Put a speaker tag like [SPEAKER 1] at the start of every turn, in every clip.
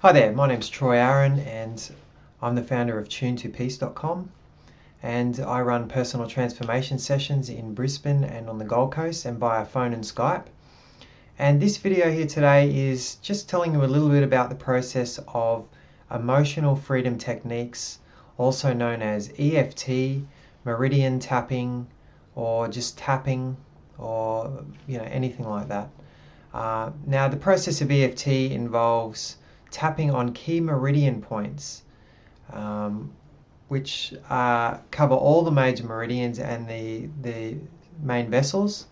[SPEAKER 1] Hi there, my name's Troy Aaron and I'm the founder of tune2peace.com, and I run personal transformation sessions in Brisbane and on the Gold Coast and via phone and Skype. And this video here today is just telling you a little bit about the process of emotional freedom techniques, also known as EFT, Meridian tapping, or just tapping, or anything like that. Now the process of EFT involves tapping on key meridian points, which cover all the major meridians and the main vessels.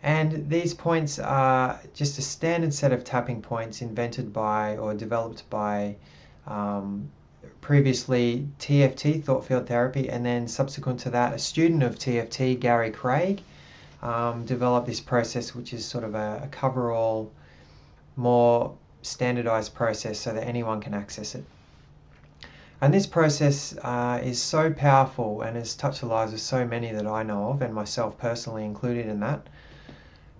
[SPEAKER 1] And these points are just a standard set of tapping points invented by or developed by previously TFT, thought field therapy, and then subsequent to that a student of TFT, Gary Craig, developed this process, which is sort of a cover-all, more standardized process so that anyone can access it. And this process is so powerful and has touched the lives of so many that I know of, and myself personally included in that,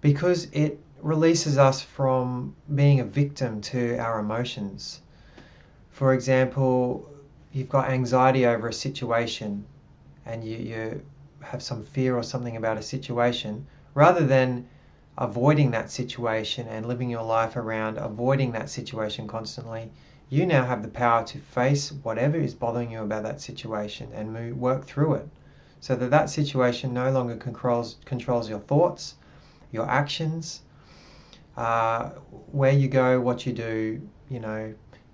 [SPEAKER 1] because it releases us from being a victim to our emotions. For example, you've got anxiety over a situation and you have some fear or something about a situation. Rather than avoiding that situation and living your life around avoiding that situation constantly, you now have the power to face whatever is bothering you about that situation and work through it, so that that situation no longer controls your thoughts, your actions, where you go, what you do.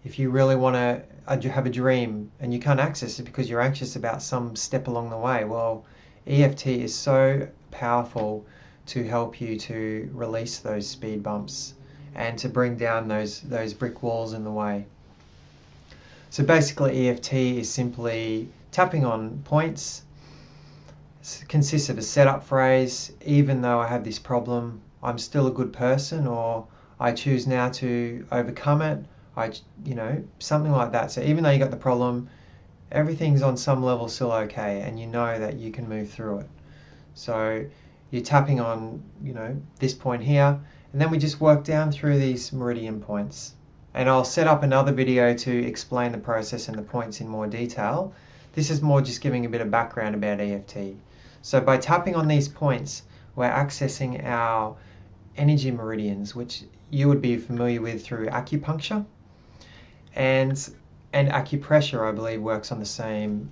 [SPEAKER 1] If you really want to have a dream and you can't access it because you're anxious about some step along the way, well, EFT is so powerful to help you to release those speed bumps and to bring down those brick walls in the way. So basically EFT is simply tapping on points. It consists of a setup phrase: even though I have this problem, I'm still a good person, or I choose now to overcome it. Something like that. So even though you got the problem, everything's on some level still okay, and you know that you can move through it. So you're tapping on, this point here, and then we just work down through these meridian points. And I'll set up another video to explain the process and the points in more detail. This is more just giving a bit of background about EFT. So by tapping on these points, we're accessing our energy meridians, which you would be familiar with through acupuncture. And acupressure, I believe, works on the same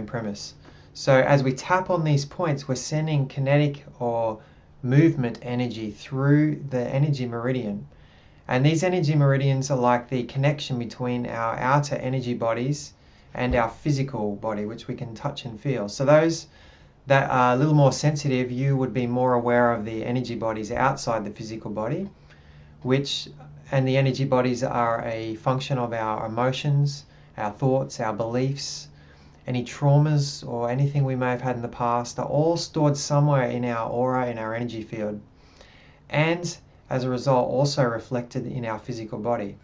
[SPEAKER 1] premise. So as we tap on these points, we're sending kinetic or movement energy through the energy meridian. And these energy meridians are like the connection between our outer energy bodies and our physical body, which we can touch and feel. So those that are a little more sensitive, you would be more aware of the energy bodies outside the physical body, and the energy bodies are a function of our emotions, our thoughts, our beliefs. Any traumas or anything we may have had in the past are all stored somewhere in our aura, in our energy field, and as a result also reflected in our physical body.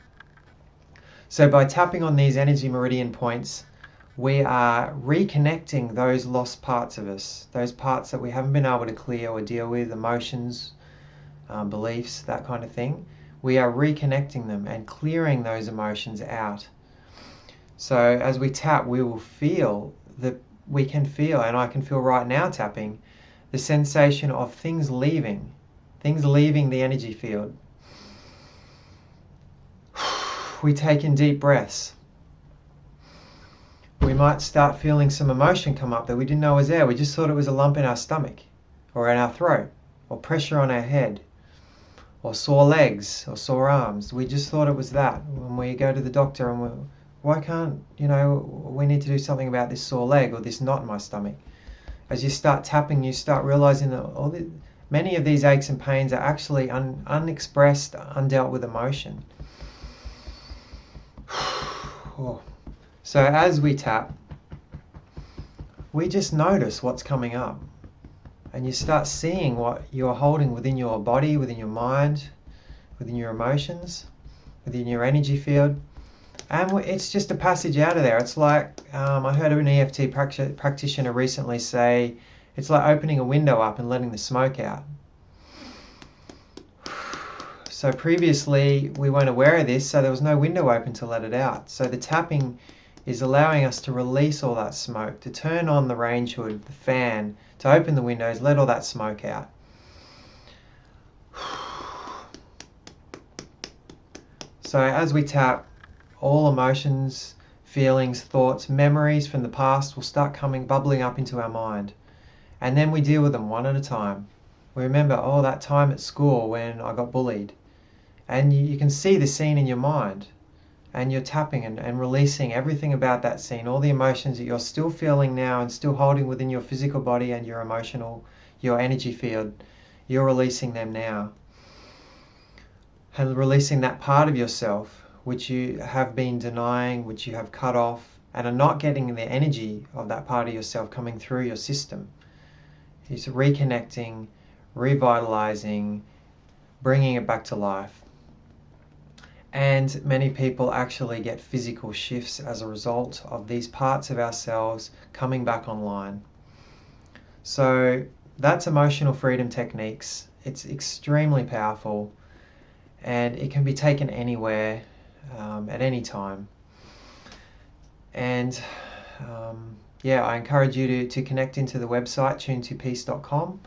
[SPEAKER 1] So by tapping on these energy meridian points, we are reconnecting those lost parts of us, those parts that we haven't been able to clear or deal with, emotions, beliefs, that kind of thing. We are reconnecting them and clearing those emotions out. So as we tap, we can feel, and I can feel right now tapping, the sensation of things leaving the energy field. We take in deep breaths. We might start feeling some emotion come up that we didn't know was there. We just thought it was a lump in our stomach or in our throat, or pressure on our head, or sore legs or sore arms. We just thought it was that. When we go to the doctor and why can't, we need to do something about this sore leg or this knot in my stomach. As you start tapping, you start realizing that many of these aches and pains are actually unexpressed, undealt with emotion. So as we tap, we just notice what's coming up. And you start seeing what you're holding within your body, within your mind, within your emotions, within your energy field. And it's just a passage out of there. It's like, I heard of an EFT practitioner recently say, it's like opening a window up and letting the smoke out. So previously we weren't aware of this, so there was no window open to let it out. So the tapping is allowing us to release all that smoke, to turn on the range hood, the fan, to open the windows, let all that smoke out. So as we tap, all emotions, feelings, thoughts, memories from the past will start bubbling up into our mind. And then we deal with them one at a time. We remember, oh, that time at school when I got bullied. And you can see the scene in your mind. And you're tapping and releasing everything about that scene, all the emotions that you're still feeling now and still holding within your physical body and your emotional, your energy field. You're releasing them now. And releasing that part of yourself which you have been denying, which you have cut off, and are not getting the energy of that part of yourself coming through your system. It's reconnecting, revitalizing, bringing it back to life. And many people actually get physical shifts as a result of these parts of ourselves coming back online. So that's emotional freedom techniques. It's extremely powerful, and it can be taken anywhere, at any time. And yeah, I encourage you to connect into the website tunetopeace.com,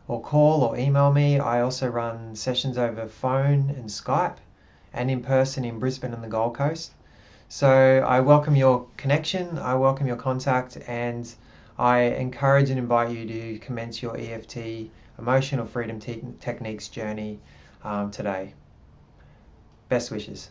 [SPEAKER 1] or call or email me. I also run sessions over phone and Skype, and in person in Brisbane and the Gold Coast. So I welcome your connection, I welcome your contact, and I encourage and invite you to commence your EFT, Emotional Freedom Techniques journey today. Best wishes.